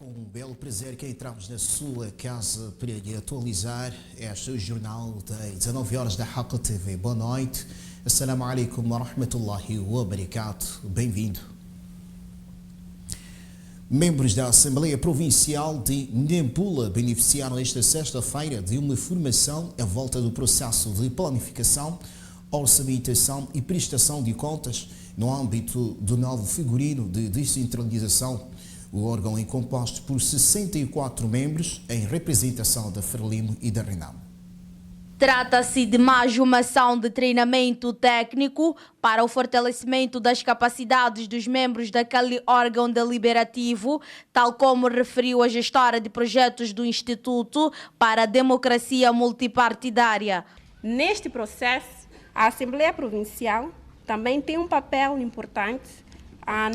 Com um belo prazer que entramos na sua casa para lhe atualizar este jornal das 19 horas da Haqq TV. Boa noite. Assalamu alaikum wa rahmatullahi wa barakatuh. Bem-vindo. Membros da Assembleia Provincial de Nampula beneficiaram esta sexta-feira de uma formação à volta do processo de planificação, orçamentação e prestação de contas no âmbito do novo figurino de descentralização. O órgão é composto por 64 membros em representação da Frelimo e da Renamo. Trata-se de mais uma ação de treinamento técnico para o fortalecimento das capacidades dos membros daquele órgão deliberativo, tal como referiu a gestora de projetos do Instituto para a Democracia Multipartidária. Neste processo, a Assembleia Provincial também tem um papel importante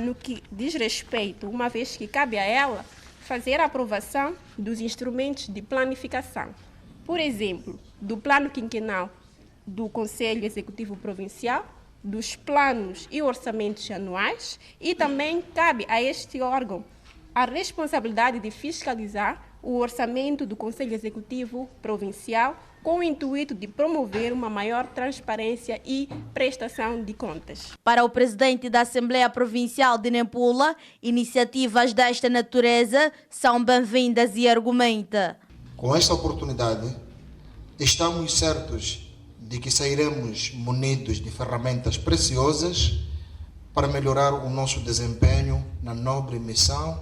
no que diz respeito, uma vez que cabe a ela fazer a aprovação dos instrumentos de planificação. Por exemplo, do plano quinquenal do Conselho Executivo Provincial, dos planos e orçamentos anuais, e também cabe a este órgão a responsabilidade de fiscalizar o orçamento do Conselho Executivo Provincial com o intuito de promover uma maior transparência e prestação de contas. Para o presidente da Assembleia Provincial de Nampula, iniciativas desta natureza são bem-vindas e argumenta. Com esta oportunidade, estamos certos de que sairemos munidos de ferramentas preciosas para melhorar o nosso desempenho na nobre missão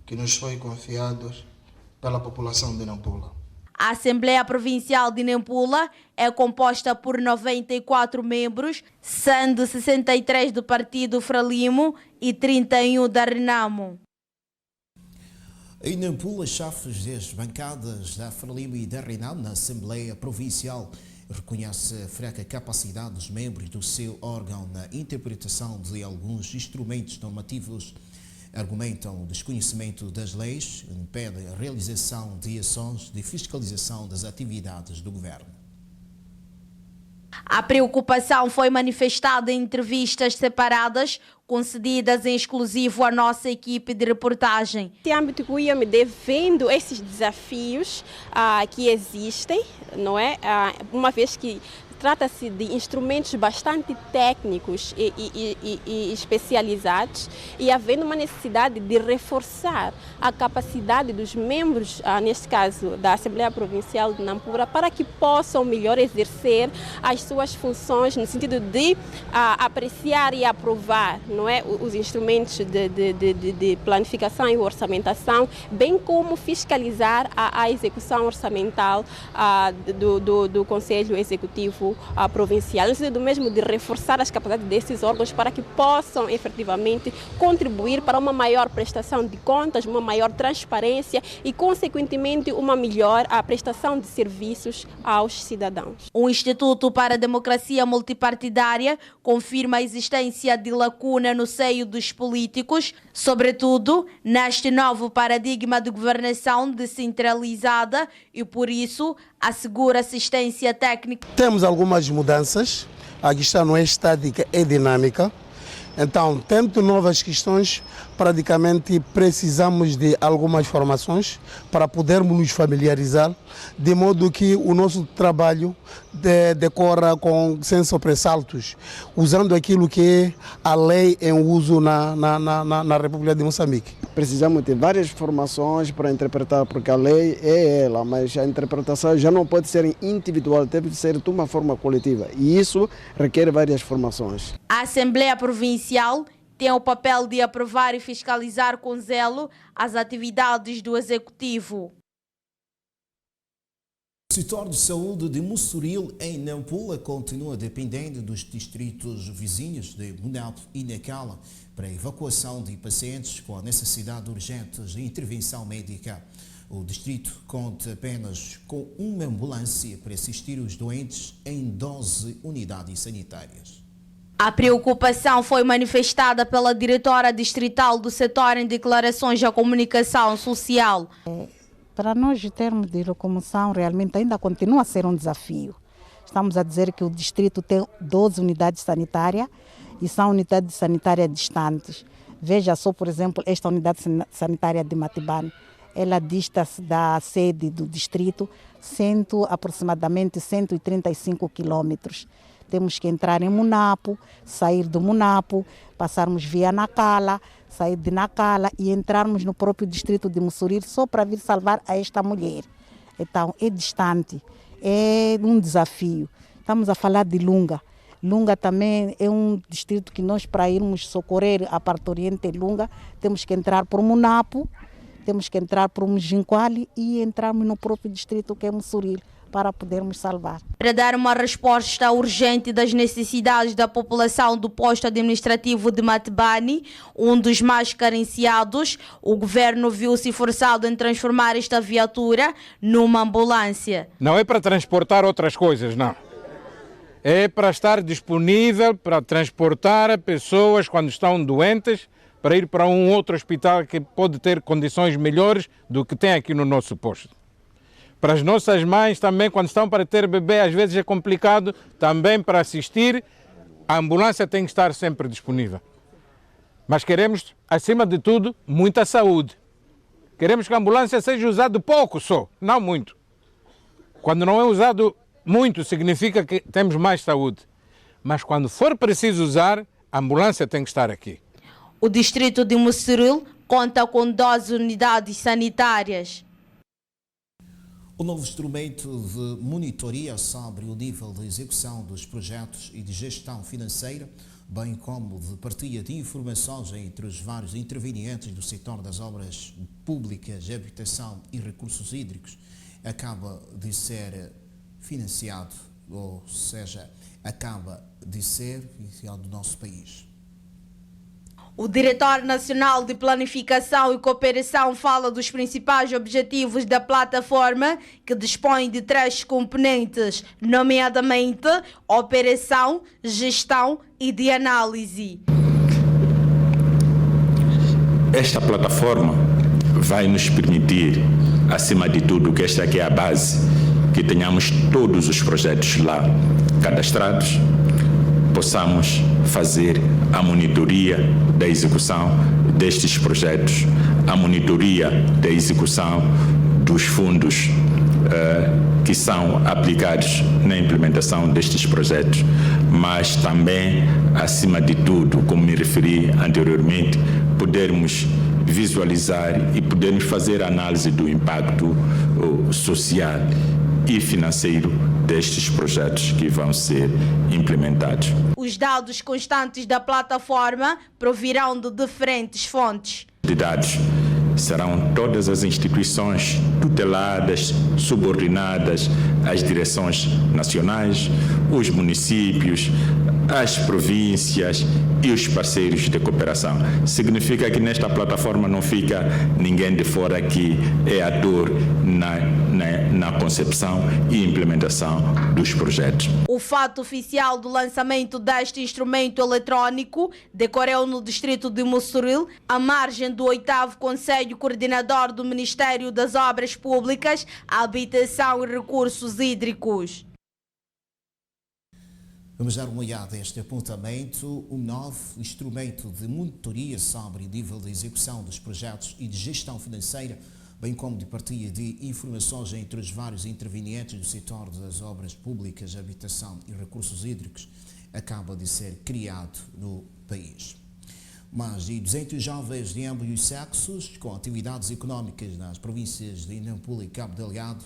que nos foi confiada pela população de Nampula. A Assembleia Provincial de Nampula é composta por 94 membros, sendo 63 do Partido Frelimo e 31 da Renamo. Em Nampula, chefes das bancadas da Frelimo e da Renamo na Assembleia Provincial reconhece a fraca capacidade dos membros do seu órgão na interpretação de alguns instrumentos normativos. Argumentam o desconhecimento das leis, impedem a realização de ações de fiscalização das atividades do governo. A preocupação foi manifestada em entrevistas separadas, concedidas em exclusivo à nossa equipe de reportagem. Nesse âmbito que o IAMD, vendo esses desafios que existem, não é? Uma vez que trata-se de instrumentos bastante técnicos e especializados, e havendo uma necessidade de reforçar a capacidade dos membros, neste caso da Assembleia Provincial de Nampula, para que possam melhor exercer as suas funções no sentido de apreciar e aprovar, não é, os instrumentos de planificação e orçamentação, bem como fiscalizar a execução orçamental do Conselho Executivo Provincial, no sentido mesmo de reforçar as capacidades desses órgãos para que possam efetivamente contribuir para uma maior prestação de contas, uma maior transparência e, consequentemente, uma melhor prestação de serviços aos cidadãos. O Instituto para a Democracia Multipartidária confirma a existência de lacuna no seio dos políticos, sobretudo neste novo paradigma de governação descentralizada, e por isso assegura assistência técnica. Temos algumas mudanças, a questão não é estática, é dinâmica. Então, tendo novas questões, praticamente precisamos de algumas formações para podermos nos familiarizar, de modo que o nosso trabalho decorra sem sobressaltos, usando aquilo que é a lei em uso na República de Moçambique. Precisamos de várias formações para interpretar, porque a lei é ela, mas a interpretação já não pode ser individual, deve ser de uma forma coletiva, e isso requer várias formações. A Assembleia Provincial tem o papel de aprovar e fiscalizar com zelo as atividades do Executivo. O setor de saúde de Mussuril, em Nampula, continua dependendo dos distritos vizinhos de Munap e Nacala para a evacuação de pacientes com a necessidade urgente de intervenção médica. O distrito conta apenas com uma ambulância para assistir os doentes em 12 unidades sanitárias. A preocupação foi manifestada pela diretora distrital do setor em declarações à comunicação social. Para nós, em termos de locomoção, realmente ainda continua a ser um desafio. Estamos a dizer que o distrito tem 12 unidades sanitárias e são unidades sanitárias distantes. Veja só, por exemplo, esta unidade sanitária de Matibane. ela dista-se da sede do distrito aproximadamente 135 quilômetros. Temos que entrar em Munapo, sair do Munapo, passarmos via Nacala, sair de Nacala e entrarmos no próprio distrito de Mussuril só para vir salvar a esta mulher. Então, é distante, é um desafio. Estamos a falar de Lunga. Lunga também é um distrito que nós, para irmos socorrer a parte oriente de Lunga, temos que entrar por Munapo, temos que entrar por Mujinquali e entrarmos no próprio distrito que é Mussuril, para podermos salvar. Para dar uma resposta urgente das necessidades da população do posto administrativo de Matebane, um dos mais carenciados, o governo viu-se forçado em transformar esta viatura numa ambulância. Não é para transportar outras coisas, não. É para estar disponível para transportar pessoas quando estão doentes, para ir para um outro hospital que pode ter condições melhores do que tem aqui no nosso posto. Para as nossas mães também, quando estão para ter bebê, às vezes é complicado, também para assistir, a ambulância tem que estar sempre disponível. Mas queremos, acima de tudo, muita saúde. Queremos que a ambulância seja usada pouco só, não muito. Quando não é usado muito, significa que temos mais saúde. Mas quando for preciso usar, a ambulância tem que estar aqui. O distrito de Mussuril conta com 12 unidades sanitárias. O novo instrumento de monitoria sobre o nível de execução dos projetos e de gestão financeira, bem como de partilha de informações entre os vários intervenientes do setor das obras públicas, habitação e recursos hídricos, acaba de ser financiado, ou seja, acaba de ser financiado no nosso país. O diretor nacional de Planificação e Cooperação fala dos principais objetivos da plataforma, que dispõe de 3 componentes, nomeadamente operação, gestão e de análise. Esta plataforma vai nos permitir, acima de tudo, que esta aqui é a base, que tenhamos todos os projetos lá cadastrados, possamos fazer a monitoria da execução destes projetos, a monitoria da execução dos fundos que são aplicados na implementação destes projetos, mas também, acima de tudo, como me referi anteriormente, podermos visualizar e podermos fazer análise do impacto social e financeiro destes projetos que vão ser implementados. Os dados constantes da plataforma provirão de diferentes fontes. De dados serão todas as instituições tuteladas, subordinadas às direções nacionais, os municípios, as províncias e os parceiros de cooperação. Significa que nesta plataforma não fica ninguém de fora que é ator na concepção e implementação dos projetos. O fato oficial do lançamento deste instrumento eletrônico decorreu no distrito de Mussuril, à margem do 8º Conselho Coordenador do Ministério das Obras Públicas, Habitação e Recursos Hídricos. Vamos dar uma olhada a este apontamento. O novo instrumento de monitoria sobre o nível de execução dos projetos e de gestão financeira, bem como de partilha de informações entre os vários intervenientes do setor das obras públicas, habitação e recursos hídricos, acaba de ser criado no país. Mais de 200 jovens de ambos os sexos, com atividades económicas nas províncias de Nampula e Cabo Delgado,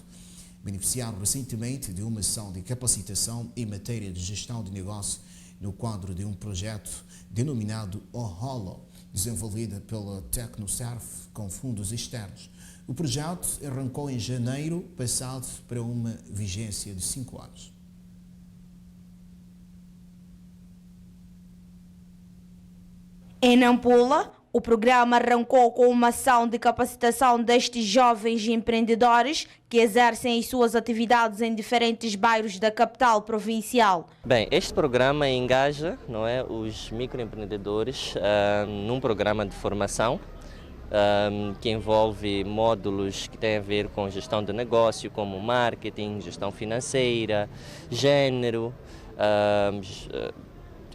beneficiaram recentemente de uma ação de capacitação em matéria de gestão de negócio no quadro de um projeto denominado OHOLO, desenvolvido pela TecnoServe com fundos externos. O projeto arrancou em janeiro passado para uma vigência de 5 anos. Em Nampula, o programa arrancou com uma ação de capacitação destes jovens empreendedores que exercem as suas atividades em diferentes bairros da capital provincial. Bem, este programa engaja, não é, os microempreendedores num programa de formação que envolve módulos que têm a ver com gestão de negócio, como marketing, gestão financeira, gênero,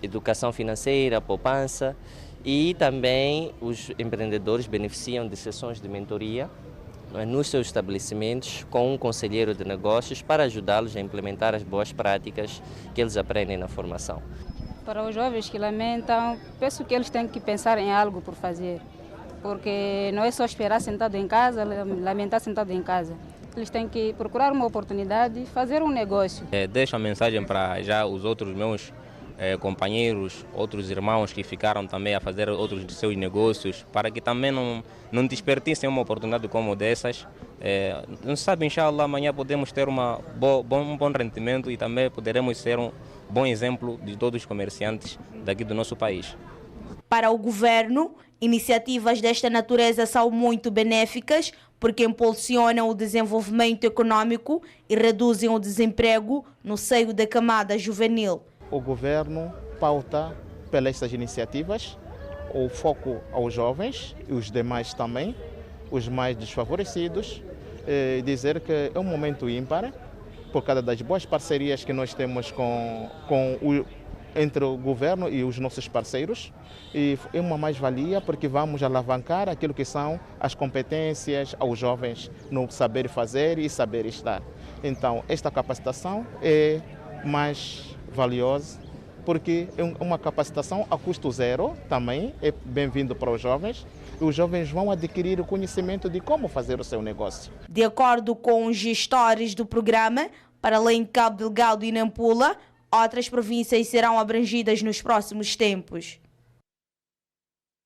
educação financeira, poupança. E também os empreendedores beneficiam de sessões de mentoria nos seus estabelecimentos com um conselheiro de negócios para ajudá-los a implementar as boas práticas que eles aprendem na formação. Para os jovens que lamentam, penso que eles têm que pensar em algo por fazer, porque não é só esperar sentado em casa, lamentar sentado em casa. Eles têm que procurar uma oportunidade, fazer um negócio. Deixo a mensagem para já os outros meus companheiros, outros irmãos que ficaram também a fazer outros de seus negócios, para que também não desperdicem uma oportunidade como dessas. Não se sabe, inshallah, amanhã podemos ter um bom rendimento e também poderemos ser um bom exemplo de todos os comerciantes daqui do nosso país. Para o governo, iniciativas desta natureza são muito benéficas porque impulsionam o desenvolvimento econômico e reduzem o desemprego no seio da camada juvenil. O governo pauta pelas essas iniciativas o foco aos jovens e os demais também, os mais desfavorecidos, e dizer que é um momento ímpar por causa das boas parcerias que nós temos entre o governo e os nossos parceiros, e é uma mais-valia porque vamos alavancar aquilo que são as competências aos jovens no saber fazer e saber estar. Então, esta capacitação é mais valiosa porque é uma capacitação a custo zero, também é bem-vindo para os jovens, e os jovens vão adquirir o conhecimento de como fazer o seu negócio. De acordo com os gestores do programa, para além de Cabo Delgado e Nampula, outras províncias serão abrangidas nos próximos tempos.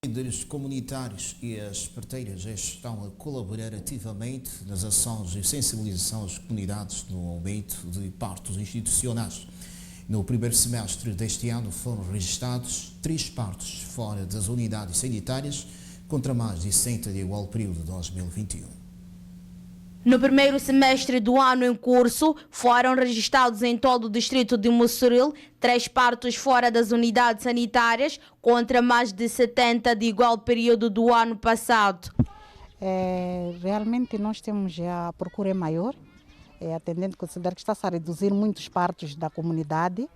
Líderes comunitários e as parteiras estão a colaborar ativamente nas ações de sensibilização às comunidades no aumento de partos institucionais. No primeiro semestre deste ano foram registrados 3 partos fora das unidades sanitárias, contra mais de 60 de igual período de 2021. No primeiro semestre do ano em curso, foram registrados em todo o distrito de Mossoril 3 partos fora das unidades sanitárias, contra mais de 70 de igual período do ano passado. Realmente nós temos a procura maior, atendendo a considerar que está-se a reduzir muitos partos da comunidade,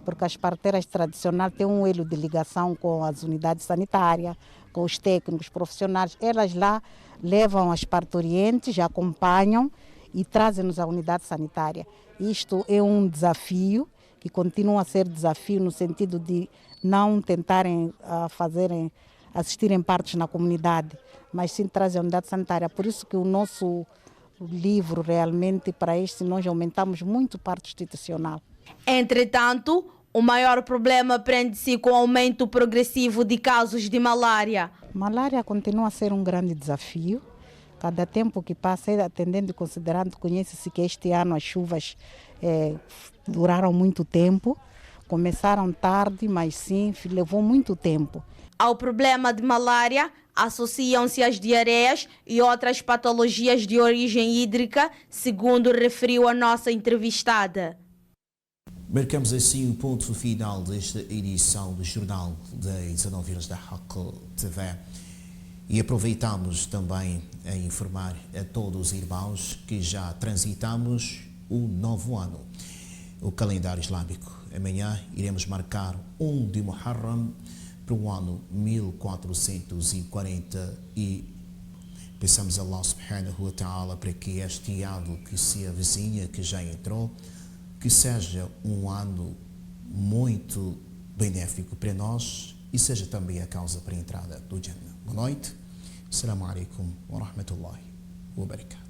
porque as parteiras tradicionais têm um elo de ligação com as unidades sanitárias, com os técnicos profissionais. Elas lá levam as parturientes, acompanham e trazem-nos à unidade sanitária. Isto é um desafio, que continua a ser desafio no sentido de não tentarem assistirem partos na comunidade, mas sim trazem a unidade sanitária. Por isso que o nosso livro realmente, para este, nós aumentamos muito o parto institucional. Entretanto, o maior problema prende-se com o aumento progressivo de casos de malária. Malária continua a ser um grande desafio. Cada tempo que passa, atendendo e considerando, conhece-se que este ano as chuvas duraram muito tempo. Começaram tarde, mas sim, levou muito tempo. Ao problema de malária, associam-se as diarreias e outras patologias de origem hídrica, segundo referiu a nossa entrevistada. Marcamos assim o ponto final desta edição do Jornal das 19 horas da RAC TV e aproveitamos também a informar a todos os irmãos que já transitamos o novo ano, o calendário islâmico. Amanhã iremos marcar 1 de Muharram para o ano 1440 e pensamos a Allah subhanahu wa ta'ala para que este ano que se avizinha, que já entrou, que seja um ano muito benéfico para nós e seja também a causa para a entrada do Jannah. Boa noite. Assalamu alaikum wa rahmatullahi wa barakatuh.